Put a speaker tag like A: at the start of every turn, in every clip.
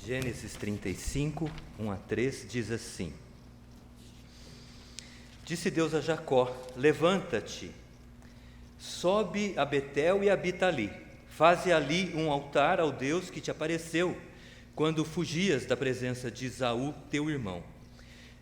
A: Gênesis 35, 1 a 3, diz assim: Disse Deus a Jacó: levanta-te, sobe a Betel e habita ali. Faze ali um altar ao Deus que te apareceu quando fugias da presença de Esaú, teu irmão.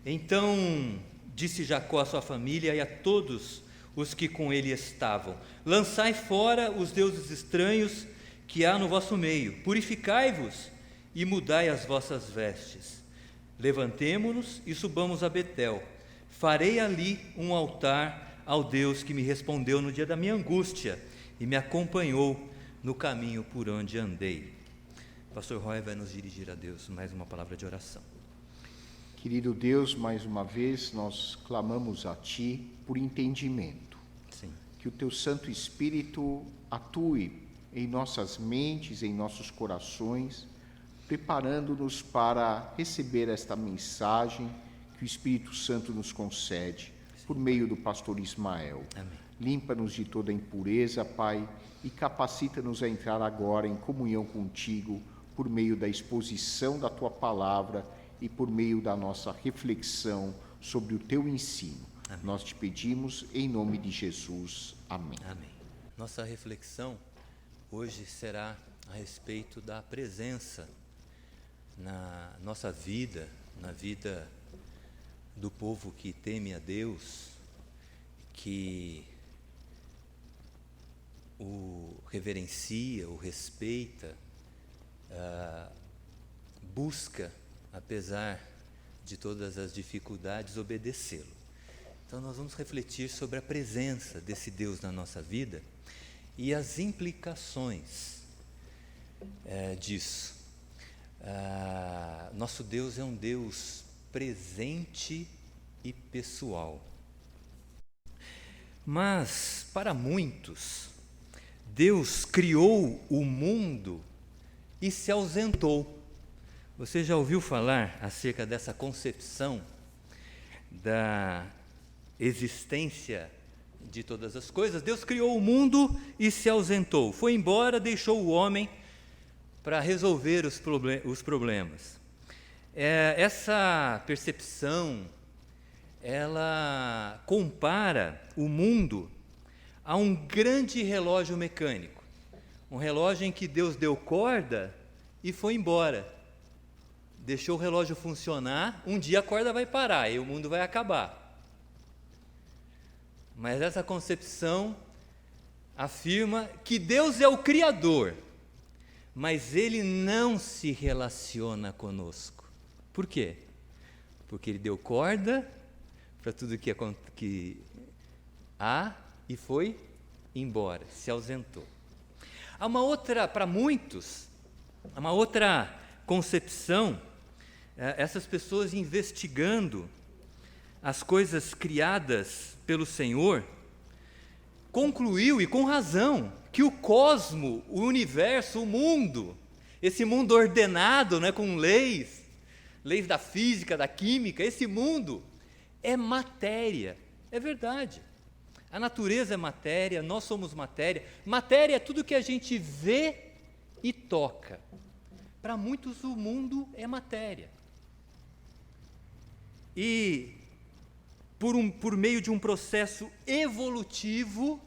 A: Então disse Jacó à sua família e a todos os que com ele estavam: lançai fora os deuses estranhos que há no vosso meio, purificai-vos e mudai as vossas vestes. Levantemo-nos e subamos a Betel. Farei ali um altar ao Deus que me respondeu no dia da minha angústia e me acompanhou no caminho por onde andei. Pastor Roy vai nos dirigir a Deus mais uma palavra de oração.
B: Querido Deus, mais uma vez nós clamamos a Ti por entendimento.
A: Sim.
B: Que o Teu Santo Espírito atue em nossas mentes, em nossos corações, preparando-nos para receber esta mensagem que o Espírito Santo nos concede, por meio do pastor Ismael.
A: Amém.
B: Limpa-nos de toda impureza, Pai, e capacita-nos a entrar agora em comunhão contigo, por meio da exposição da Tua palavra e por meio da nossa reflexão sobre o Teu ensino.
A: Amém.
B: Nós te pedimos em nome de Jesus. Amém.
A: Amém. Nossa reflexão hoje será a respeito da presença na nossa vida, na vida do povo que teme a Deus, que o reverencia, o respeita, busca, apesar de todas as dificuldades, obedecê-lo. Então nós vamos refletir sobre a presença desse Deus na nossa vida e as implicações disso. Nosso Deus é um Deus presente e pessoal. Mas, para muitos, Deus criou o mundo e se ausentou. Você já ouviu falar acerca dessa concepção da existência de todas as coisas? Deus criou o mundo e se ausentou. Foi embora, deixou o homem para resolver os problemas. Essa percepção, ela compara o mundo a um grande relógio mecânico. Um relógio em que Deus deu corda e foi embora. Deixou o relógio funcionar, um dia a corda vai parar e o mundo vai acabar. Mas essa concepção afirma que Deus é o Criador, mas Ele não se relaciona conosco. Por quê? Porque Ele deu corda para tudo que há e foi embora, se ausentou. Há uma outra, para muitos, há uma outra concepção, essas pessoas investigando as coisas criadas pelo Senhor, concluiu, e com razão, que o cosmo, o universo, o mundo, esse mundo ordenado, né, com leis da física, da química, esse mundo é matéria. É verdade. A natureza é matéria, nós somos matéria. Matéria é tudo que a gente vê e toca. Para muitos, o mundo é matéria. E por meio de um processo evolutivo,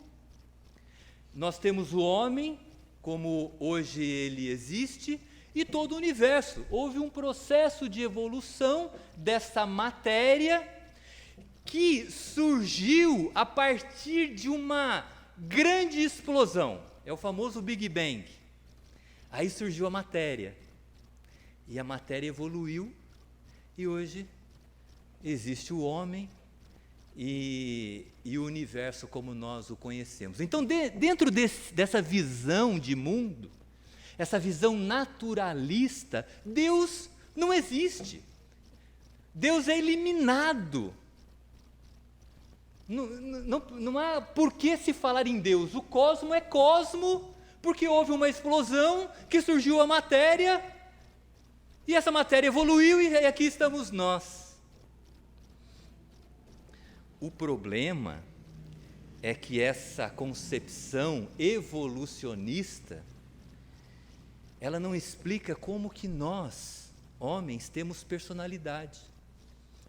A: nós temos o homem, como hoje ele existe, e todo o universo. Houve um processo de evolução dessa matéria que surgiu a partir de uma grande explosão. É o famoso Big Bang. Aí surgiu a matéria. E a matéria evoluiu, e hoje existe o homem e o universo como nós o conhecemos. Então, dentro dessa visão de mundo, essa visão naturalista, Deus não existe. Deus é eliminado. Não há por que se falar em Deus. O cosmo é cosmo, porque houve uma explosão que surgiu a matéria, e essa matéria evoluiu, e aqui estamos nós. O problema é que essa concepção evolucionista, ela não explica como que nós homens, temos personalidade.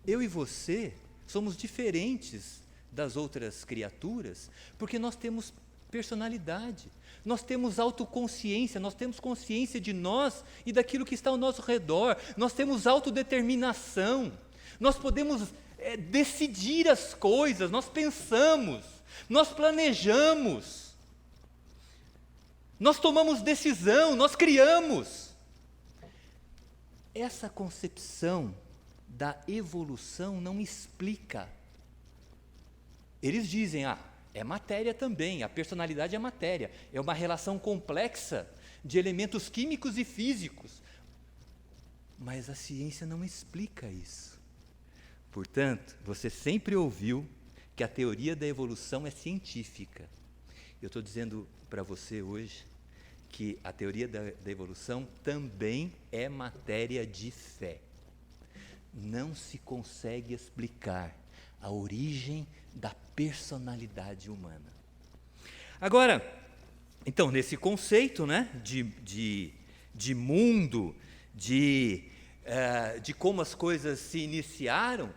A: Eu e você somos diferentes das outras criaturas, porque nós temos personalidade, nós temos autoconsciência, nós temos consciência de nós e daquilo que está ao nosso redor, nós temos autodeterminação, nós podemos decidir as coisas, nós pensamos, nós planejamos, nós tomamos decisão, nós criamos. Essa concepção da evolução não explica. Eles dizem, é matéria também, a personalidade é matéria, é uma relação complexa de elementos químicos e físicos. Mas a ciência não explica isso. Portanto, você sempre ouviu que a teoria da evolução é científica. Eu estou dizendo para você hoje que a teoria da evolução também é matéria de fé. Não se consegue explicar a origem da personalidade humana. Agora, então, nesse conceito, né, de mundo, de como as coisas se iniciaram,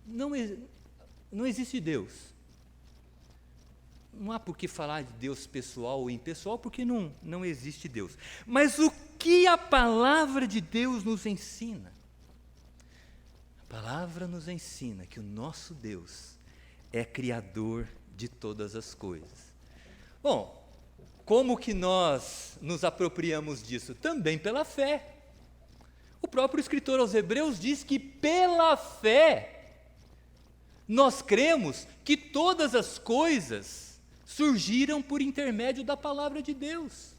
A: não existe Deus. Não há por que falar de Deus pessoal ou impessoal, porque não existe Deus. Mas o que a palavra de Deus nos ensina? A palavra nos ensina que o nosso Deus é criador de todas as coisas. Bom, como que nós nos apropriamos disso? Também pela fé. O próprio escritor aos Hebreus diz que pela fé nós cremos que todas as coisas surgiram por intermédio da palavra de Deus.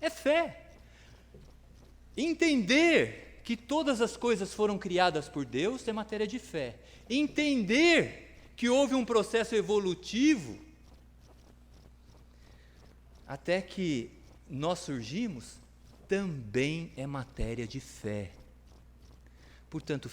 A: É fé. Entender que todas as coisas foram criadas por Deus é matéria de fé. Entender que houve um processo evolutivo até que nós surgimos também é matéria de fé. Portanto,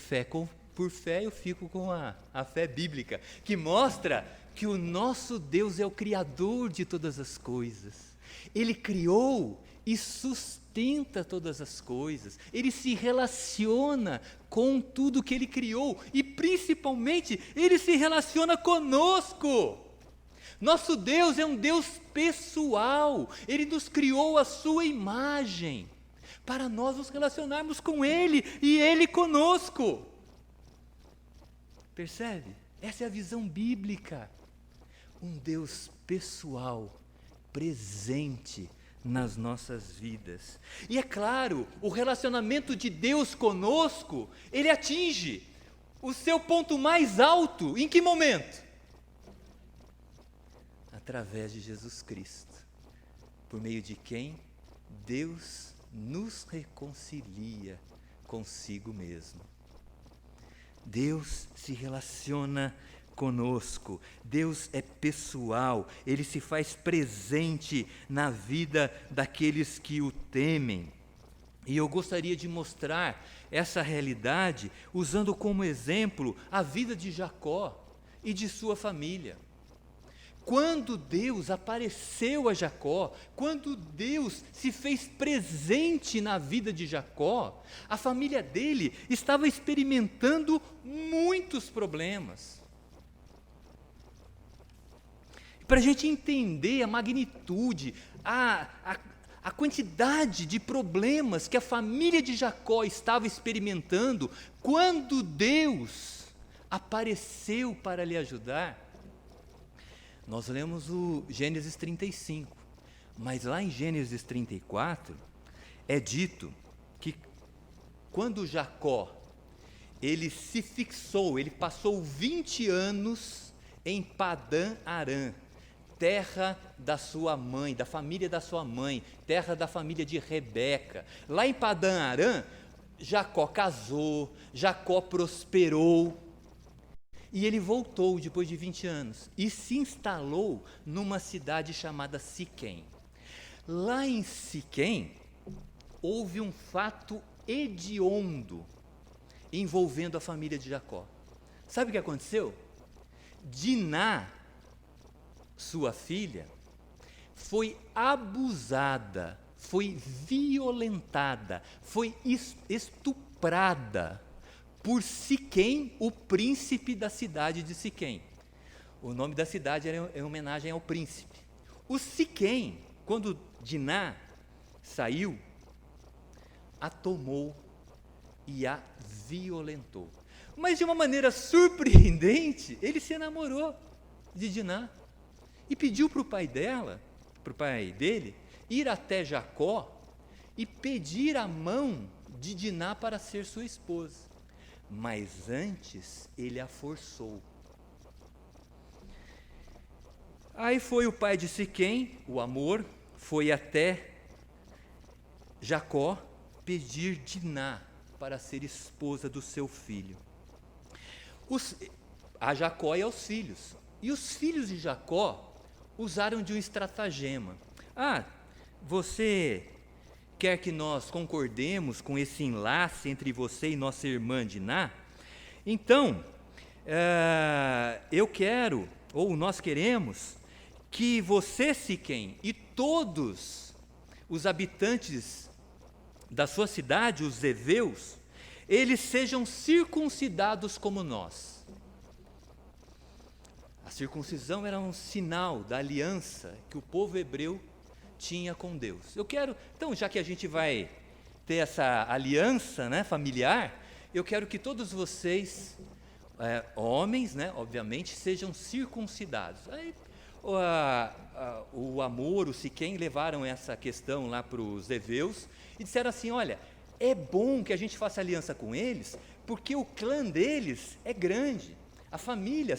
A: por fé eu fico com a fé bíblica, que mostra que o nosso Deus é o Criador de todas as coisas. Ele criou e sustenta todas as coisas. Ele se relaciona com tudo que Ele criou e, principalmente, Ele se relaciona conosco. Nosso Deus é um Deus pessoal. Ele nos criou à sua imagem, para nós nos relacionarmos com Ele e Ele conosco. Percebe? Essa é a visão bíblica. Um Deus pessoal, presente nas nossas vidas. E é claro, o relacionamento de Deus conosco, ele atinge o seu ponto mais alto. Em que momento? Através de Jesus Cristo, por meio de quem Deus nos reconcilia consigo mesmo. Deus se relaciona conosco, Deus é pessoal, Ele se faz presente na vida daqueles que o temem. E eu gostaria de mostrar essa realidade usando como exemplo a vida de Jacó e de sua família. Quando Deus apareceu a Jacó, quando Deus se fez presente na vida de Jacó, a família dele estava experimentando muitos problemas. Para a gente entender a magnitude, a quantidade de problemas que a família de Jacó estava experimentando, quando Deus apareceu para lhe ajudar, nós lemos o Gênesis 35, mas lá em Gênesis 34, é dito que quando Jacó, ele se fixou, ele passou 20 anos em Padã Arã, terra da sua mãe, da família da sua mãe, terra da família de Rebeca. Lá em Padã Arã, Jacó casou, Jacó prosperou, e ele voltou depois de 20 anos e se instalou numa cidade chamada Siquém. Lá em Siquém, houve um fato hediondo envolvendo a família de Jacó. Sabe o que aconteceu? Diná, sua filha, foi abusada, foi violentada, foi estuprada estuprada por Siquém, o príncipe da cidade de Siquém. O nome da cidade era em homenagem ao príncipe. O Siquém, quando Diná saiu, a tomou e a violentou. Mas de uma maneira surpreendente, ele se enamorou de Diná e pediu para o pai dele, ir até Jacó e pedir a mão de Diná para ser sua esposa. Mas antes ele a forçou. Aí foi o pai de Siquém, o Amor, foi até Jacó pedir Diná para ser esposa do seu filho. A Jacó e aos filhos. E os filhos de Jacó usaram de um estratagema. Você quer que nós concordemos com esse enlace entre você e nossa irmã Diná? Então, eu quero, ou nós queremos, que você, Siquém, e todos os habitantes da sua cidade, os heveus, eles sejam circuncidados como nós. A circuncisão era um sinal da aliança que o povo hebreu tinha com Deus. Eu quero, então, já que a gente vai ter essa aliança, né, familiar, eu quero que todos vocês, homens, né, obviamente, sejam circuncidados. Aí, o Amor, o Siquém levaram essa questão lá para os heveus e disseram assim: olha, é bom que a gente faça aliança com eles, porque o clã deles é grande. A família,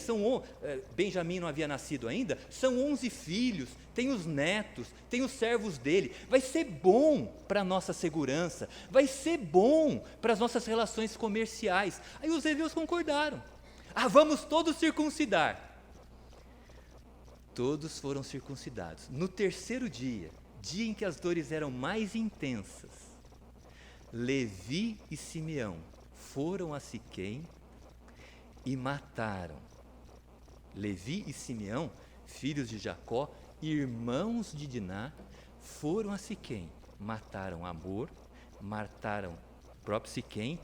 A: Benjamim não havia nascido ainda, são 11 filhos, tem os netos, tem os servos dele. Vai ser bom para a nossa segurança, vai ser bom para as nossas relações comerciais. Aí os heveus concordaram. Vamos todos circuncidar. Todos foram circuncidados. No terceiro dia, dia em que as dores eram mais intensas, Levi e Simeão foram a Siquém e mataram. Levi e Simeão, filhos de Jacó, irmãos de Diná, foram a Siquém, mataram Amor, mataram o próprio Siquém,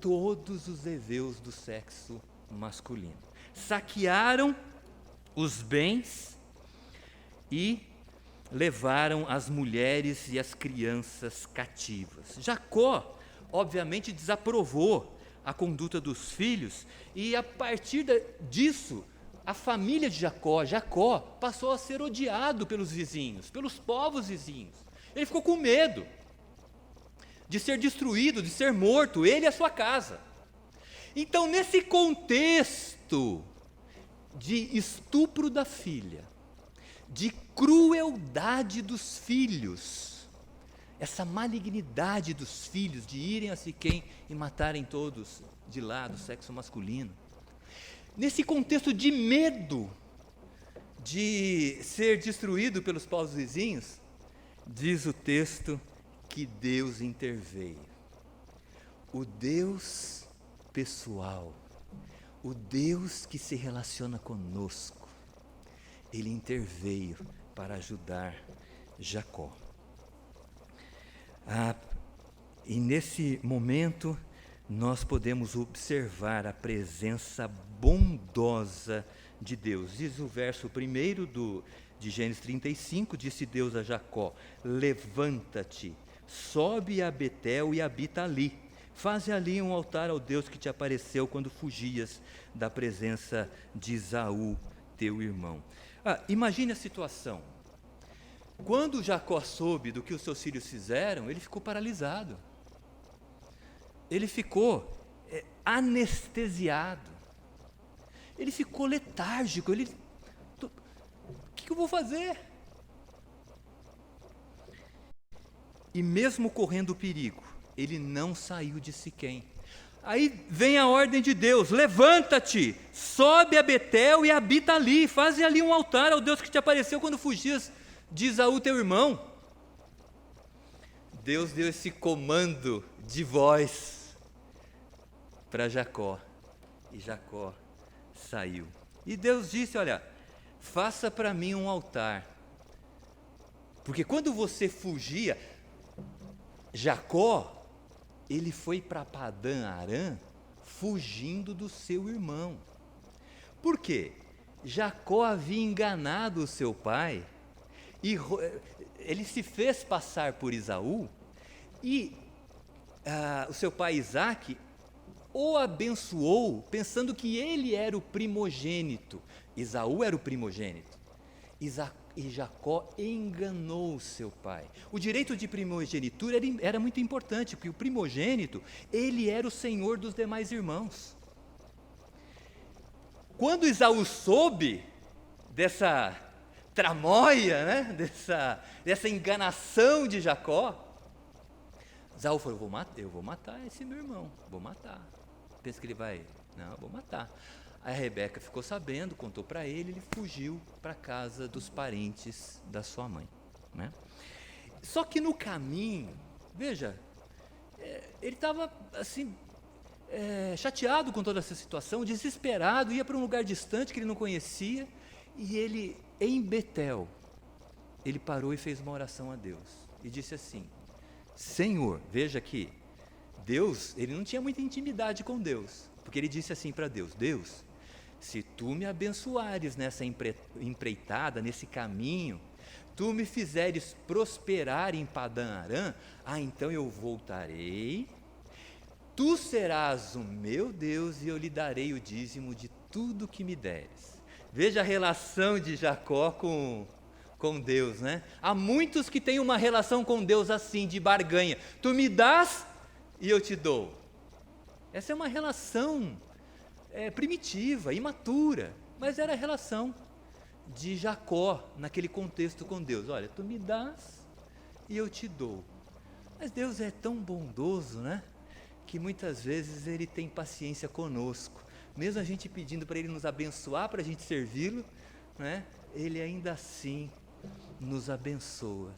A: todos os heveus do sexo masculino. Saquearam os bens e levaram as mulheres e as crianças cativas. Jacó, obviamente, desaprovou a conduta dos filhos e, a partir disso, a família de Jacó passou a ser odiado pelos vizinhos, pelos povos vizinhos. Ele ficou com medo de ser destruído, de ser morto, ele e a sua casa. Então, nesse contexto de estupro da filha, de crueldade dos filhos, essa malignidade dos filhos de irem a Siquém e matarem todos de lá do sexo masculino, nesse contexto de medo de ser destruído pelos povos vizinhos, diz o texto que Deus interveio. O Deus pessoal, o Deus que se relaciona conosco, ele interveio para ajudar Jacó. E nesse momento nós podemos observar a presença bondosa de Deus. Diz o verso 1 de Gênesis 35, disse Deus a Jacó: levanta-te, sobe a Betel e habita ali. Faze ali um altar ao Deus que te apareceu quando fugias da presença de Esaú, teu irmão. Imagine a situação. Quando Jacó soube do que os seus filhos fizeram, ele ficou paralisado. Ele ficou anestesiado. Ele ficou letárgico. O que eu vou fazer? E mesmo correndo perigo, ele não saiu de Siquém. Aí vem a ordem de Deus: levanta-te, sobe a Betel e habita ali, faze ali um altar ao Deus que te apareceu quando fugias de Esaú teu irmão. Deus deu esse comando de voz para Jacó, e Jacó saiu. E Deus disse: olha, faça para mim um altar, porque quando você fugia, Jacó ele foi para Padã Arã fugindo do seu irmão. Por quê? Jacó havia enganado o seu pai, e ele se fez passar por Esaú, e o seu pai Isaque o abençoou, pensando que ele era o primogênito. Esaú era o primogênito. E Jacó enganou seu pai. O direito de primogenitura era muito importante, porque o primogênito, ele era o senhor dos demais irmãos. Quando Esaú soube dessa tramóia, né, dessa enganação de Jacó, Esaú falou: eu vou matar esse meu irmão, vou matar. Pensa que ele vai? Não, eu vou matar. Aí a Rebeca ficou sabendo, contou para ele fugiu para a casa dos parentes da sua mãe, né? Só que no caminho, veja, ele estava assim, chateado com toda essa situação, desesperado, ia para um lugar distante que ele não conhecia, e ele, em Betel, ele parou e fez uma oração a Deus, e disse assim: Senhor, veja aqui, Deus, ele não tinha muita intimidade com Deus, porque ele disse assim para Deus: Deus, se tu me abençoares nessa empreitada, nesse caminho, tu me fizeres prosperar em Padã Arã, então eu voltarei, tu serás o meu Deus e eu lhe darei o dízimo de tudo que me deres. Veja a relação de Jacó com Deus, né? Há muitos que têm uma relação com Deus assim, de barganha. Tu me dás e eu te dou. Essa é uma relação primitiva, imatura, mas era a relação de Jacó naquele contexto com Deus. Olha, tu me dás e eu te dou. Mas Deus é tão bondoso, né? Que muitas vezes Ele tem paciência conosco. Mesmo a gente pedindo para Ele nos abençoar, para a gente servi-lo, né? Ele ainda assim nos abençoa,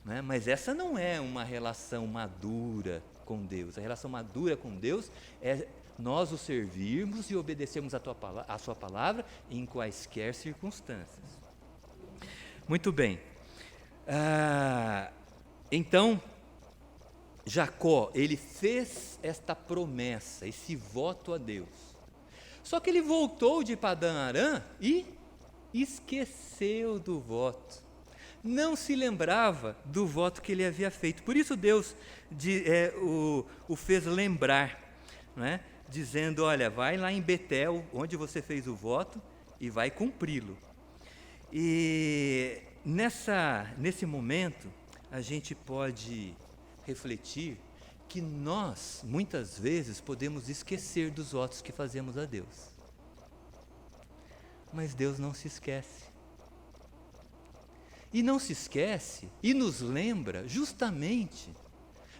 A: né? Mas essa não é uma relação madura com Deus. A relação madura com Deus é nós o servirmos e obedecermos a sua palavra em quaisquer circunstâncias. Muito bem. Então, Jacó, ele fez esta promessa, esse voto a Deus. Só que ele voltou de Padã Arã e esqueceu do voto. Não se lembrava do voto que ele havia feito. Por isso Deus o fez lembrar, não é? Dizendo: olha, vai lá em Betel, onde você fez o voto, e vai cumpri-lo. E nesse momento, a gente pode refletir que nós, muitas vezes, podemos esquecer dos votos que fazemos a Deus. Mas Deus não se esquece. E não se esquece e nos lembra justamente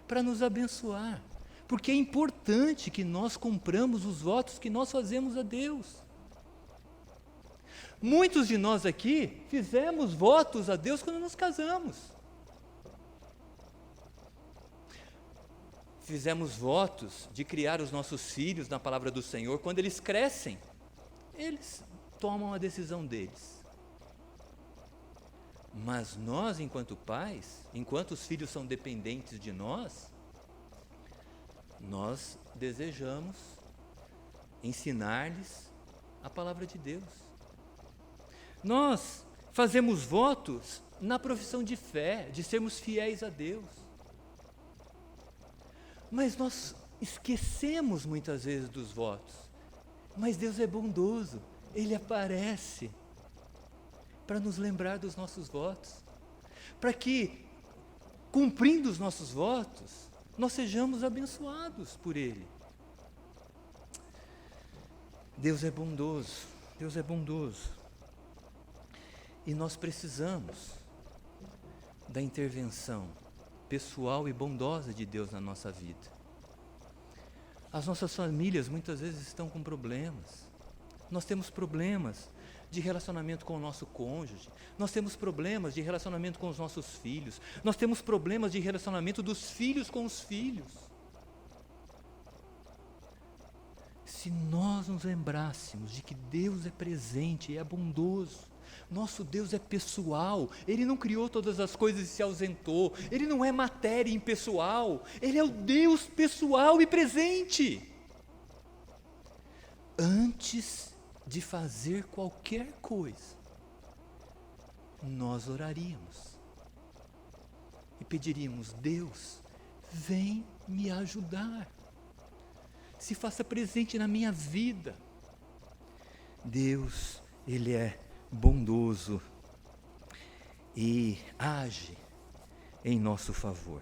A: para nos abençoar. Porque é importante que nós cumpramos os votos que nós fazemos a Deus. Muitos de nós aqui fizemos votos a Deus quando nos casamos. Fizemos votos de criar os nossos filhos na palavra do Senhor. Quando eles crescem, eles tomam a decisão deles. Mas nós, enquanto pais, enquanto os filhos são dependentes de nós desejamos ensinar-lhes a palavra de Deus. Nós fazemos votos na profissão de fé, de sermos fiéis a Deus. Mas nós esquecemos muitas vezes dos votos. Mas Deus é bondoso, Ele aparece para nos lembrar dos nossos votos, para que, cumprindo os nossos votos, nós sejamos abençoados por Ele. Deus é bondoso, Deus é bondoso. E nós precisamos da intervenção pessoal e bondosa de Deus na nossa vida. As nossas famílias muitas vezes estão com problemas. Nós temos problemas de relacionamento com o nosso cônjuge, nós temos problemas de relacionamento com os nossos filhos, nós temos problemas de relacionamento dos filhos com os filhos. Se nós nos lembrássemos de que Deus é presente e é bondoso, Nosso Deus é pessoal, Ele não criou todas as coisas e se ausentou, Ele não é matéria impessoal, Ele é o Deus pessoal e presente. Antes de fazer qualquer coisa, nós oraríamos e pediríamos: Deus, vem me ajudar, se faça presente na minha vida. Deus, Ele é bondoso e age em nosso favor.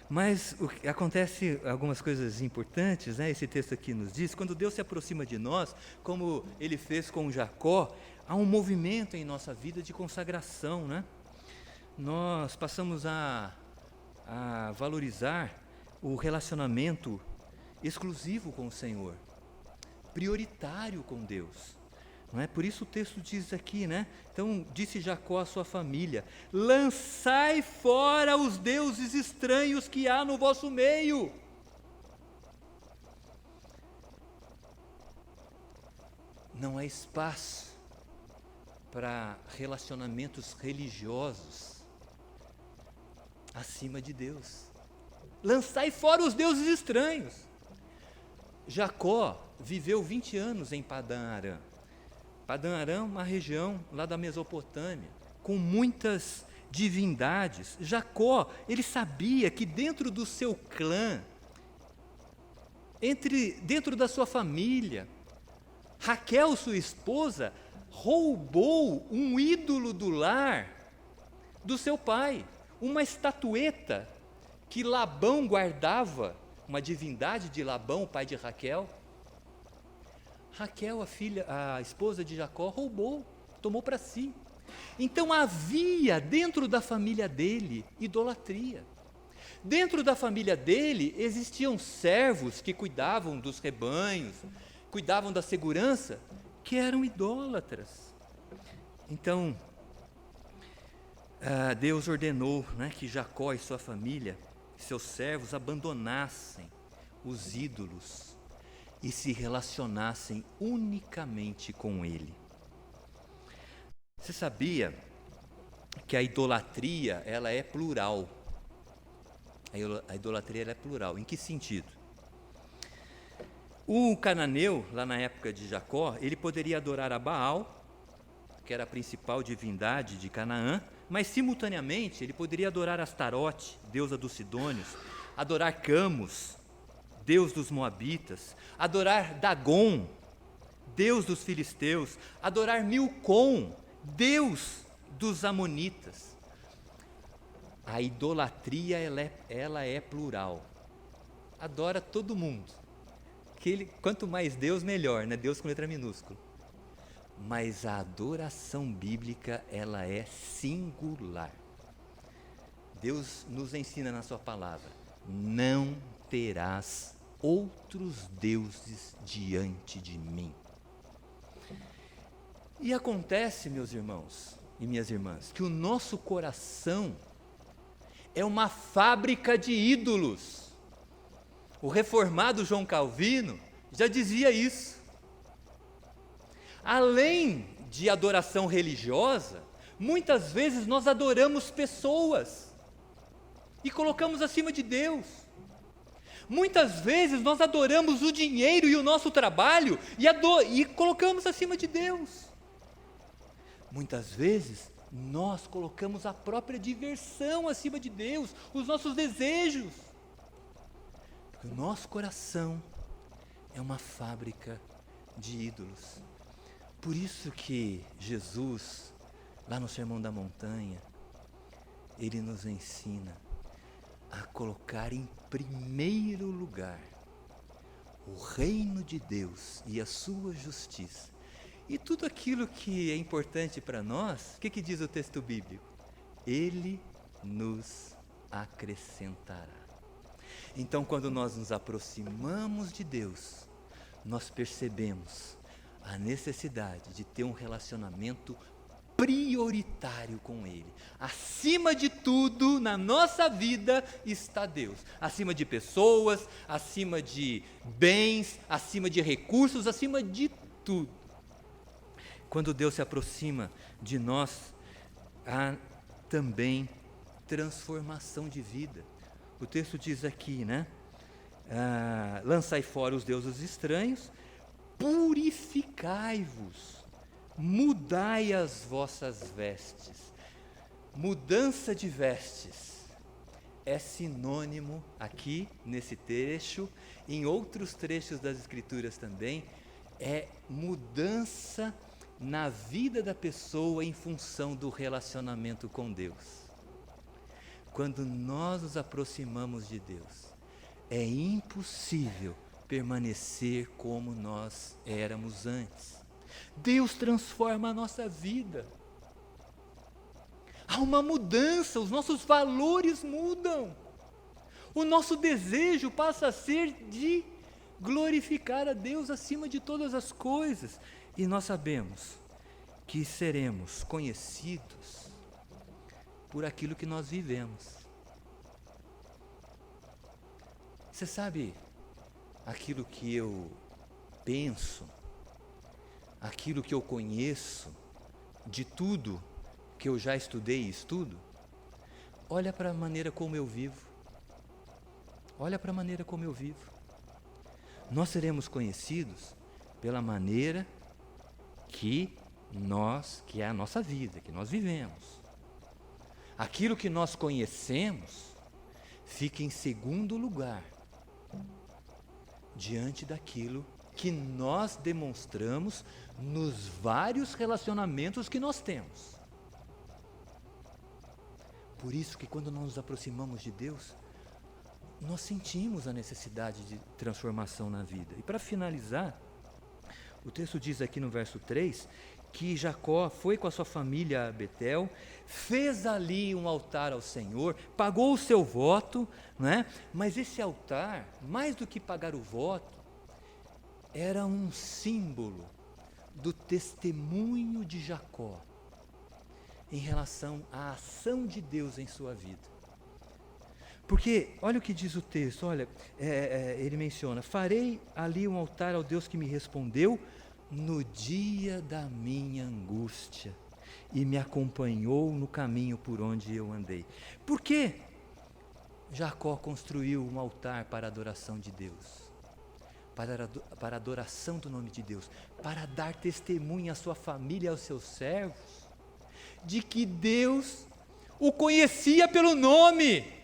A: Mas acontece algumas coisas importantes, né? Esse texto aqui nos diz, quando Deus se aproxima de nós, como Ele fez com Jacó, há um movimento em nossa vida de consagração, né? Nós passamos a valorizar o relacionamento exclusivo com o Senhor, prioritário com Deus. Não é? Por isso o texto diz aqui, né? Então disse Jacó à sua família: lançai fora os deuses estranhos que há no vosso meio. Não há espaço para relacionamentos religiosos acima de Deus. Lançai fora os deuses estranhos. Jacó viveu 20 anos em Padã Arã. Padã Arã, uma região lá da Mesopotâmia, com muitas divindades. Jacó, ele sabia que dentro do seu clã, dentro da sua família, Raquel, sua esposa, roubou um ídolo do lar do seu pai, uma estatueta que Labão guardava, uma divindade de Labão, o pai de Raquel. Raquel, a esposa de Jacó, roubou, tomou para si. Então havia dentro da família dele idolatria. Dentro da família dele existiam servos que cuidavam dos rebanhos, cuidavam da segurança, que eram idólatras. Então, Deus ordenou, né, que Jacó e sua família, seus servos, abandonassem os ídolos e se relacionassem unicamente com Ele. Você sabia que a idolatria, ela é plural? A idolatria, ela é plural. Em que sentido? O cananeu, lá na época de Jacó, ele poderia adorar a Baal, que era a principal divindade de Canaã, mas simultaneamente ele poderia adorar Astarote, deusa dos Sidônios, adorar Camus, deus dos Moabitas, adorar Dagon, deus dos filisteus, adorar Milcom, deus dos amonitas. A idolatria, ela é plural. Adora todo mundo. Quanto mais Deus, melhor, né? Deus com letra minúscula. Mas a adoração bíblica, ela é singular. Deus nos ensina na sua palavra: não terás outros deuses diante de mim. E acontece, meus irmãos e minhas irmãs, que o nosso coração é uma fábrica de ídolos. O reformado João Calvino já dizia isso. Além de adoração religiosa, muitas vezes nós adoramos pessoas e colocamos acima de Deus. Muitas vezes nós adoramos o dinheiro e o nosso trabalho e colocamos acima de Deus. Muitas vezes nós colocamos a própria diversão acima de Deus, os nossos desejos. Porque o nosso coração é uma fábrica de ídolos. Por isso que Jesus, lá no Sermão da Montanha, Ele nos ensina a colocar em primeiro lugar o reino de Deus e a sua justiça. E tudo aquilo que é importante para nós, o que diz o texto bíblico? Ele nos acrescentará. Então, quando nós nos aproximamos de Deus, nós percebemos a necessidade de ter um relacionamento prioritário com Ele. Acima de tudo, na nossa vida, está Deus. Acima de pessoas, acima de bens, acima de recursos, acima de tudo. quando Deus se aproxima de nós, há também transformação de vida. O texto diz aqui, né? Lançai fora os deuses estranhos, purificai-vos, mudai as vossas vestes. Mudança de vestes é sinônimo aqui nesse trecho, em outros trechos das Escrituras também, é mudança na vida da pessoa em função do relacionamento com Deus. Quando nós nos aproximamos de Deus, é impossível permanecer como nós éramos antes. Deus transforma a nossa vida. Há uma mudança, os nossos valores mudam. O nosso desejo passa a ser de glorificar a Deus acima de todas as coisas. E nós sabemos que seremos conhecidos por aquilo que nós vivemos. Você sabe aquilo que eu penso, aquilo que eu conheço, de tudo que eu já estudei e estudo? Olha para a maneira como eu vivo. Olha para a maneira como eu vivo. Nós seremos conhecidos pela maneira que é a nossa vida, que nós vivemos. Aquilo que nós conhecemos fica em segundo lugar, diante daquilo que nós demonstramos nos vários relacionamentos que nós temos. Por isso que quando nós nos aproximamos de Deus, nós sentimos a necessidade de transformação na vida. E para finalizar, o texto diz aqui no verso 3, que Jacó foi com a sua família a Betel, fez ali um altar ao Senhor, pagou o seu voto, né? Mas esse altar, mais do que pagar o voto, era um símbolo do testemunho de Jacó em relação à ação de Deus em sua vida. Porque, olha o que diz o texto, olha, ele menciona, farei ali um altar ao Deus que me respondeu no dia da minha angústia e me acompanhou no caminho por onde eu andei. Por que Jacó construiu um altar para a adoração de Deus? Para a adoração do nome de Deus, para dar testemunho à sua família e aos seus servos, de que Deus o conhecia pelo nome,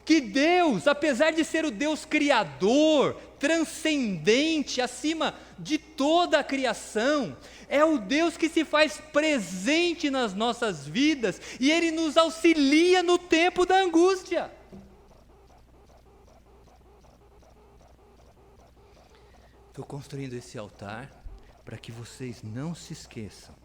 A: que Deus, apesar de ser o Deus criador, transcendente, acima de toda a criação, é o Deus que se faz presente nas nossas vidas e Ele nos auxilia no tempo da angústia. Estou construindo esse altar para que vocês não se esqueçam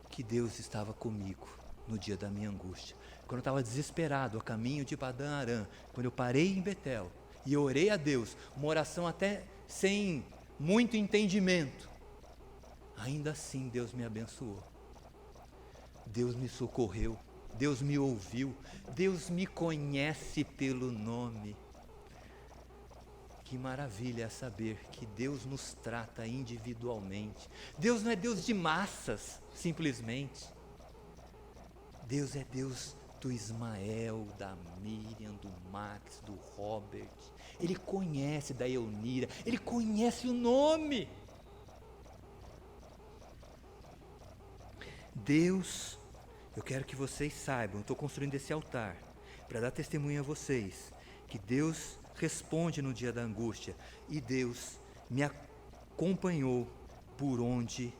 A: que Deus estava comigo no dia da minha angústia. Quando eu estava desesperado, a caminho de Padã Arã, quando eu parei em Betel e eu orei a Deus, uma oração até sem muito entendimento, ainda assim Deus me abençoou. Deus me socorreu, Deus me ouviu, Deus me conhece pelo nome. Que maravilha é saber que Deus nos trata individualmente. Deus não é Deus de massas, simplesmente. Deus é Deus do Ismael, da Miriam, do Max, do Robert. Ele conhece da Eunira, Ele conhece o nome. Deus, eu quero que vocês saibam, estou construindo esse altar para dar testemunho a vocês, que Deus responde no dia da angústia, e Deus me acompanhou por onde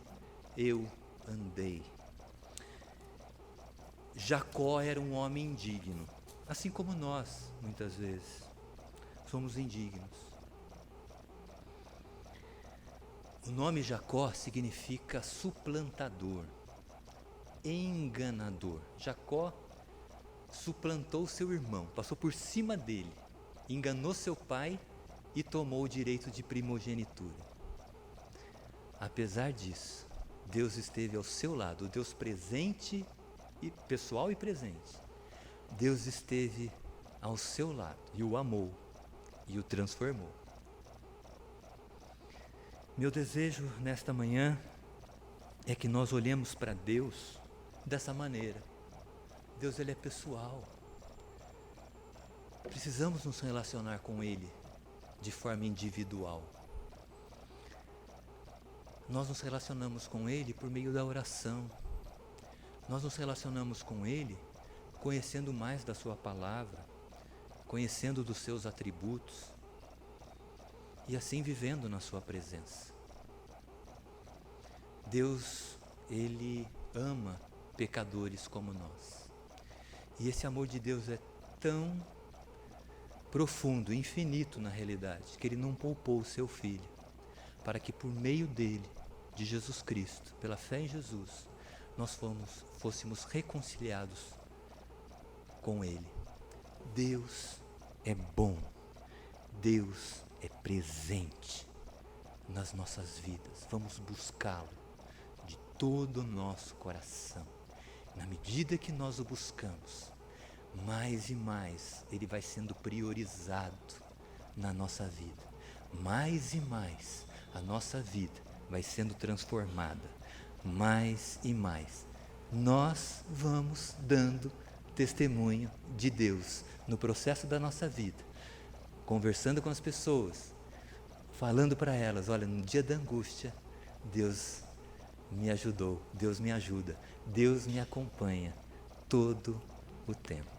A: eu andei. Jacó era um homem indigno, assim como nós, muitas vezes, somos indignos. O nome Jacó significa suplantador, enganador. Jacó suplantou seu irmão, passou por cima dele, enganou seu pai e tomou o direito de primogenitura. Apesar disso, Deus esteve ao seu lado, o Deus presente, pessoal e presente. Deus esteve ao seu lado e o amou e o transformou. Meu desejo nesta manhã é que nós olhemos para Deus dessa maneira. Deus, Ele é pessoal. Precisamos nos relacionar com Ele de forma individual. Nós nos relacionamos com Ele por meio da oração. Nós nos relacionamos com Ele conhecendo mais da Sua palavra, conhecendo dos seus atributos e assim vivendo na Sua presença. Deus, Ele ama pecadores como nós. E esse amor de Deus é tão profundo, infinito na realidade, que Ele não poupou o Seu Filho, para que por meio dele, de Jesus Cristo, pela fé em Jesus, nós fôssemos reconciliados com Ele. Deus é bom, Deus é presente nas nossas vidas. Vamos buscá-lo de todo o nosso coração. Na medida que nós o buscamos, mais e mais Ele vai sendo priorizado na nossa vida. Mais e mais a nossa vida vai sendo transformada. Mais e mais nós vamos dando testemunho de Deus no processo da nossa vida, conversando com as pessoas, falando para elas, olha, no dia da angústia, Deus me ajudou, Deus me ajuda, Deus me acompanha todo o tempo.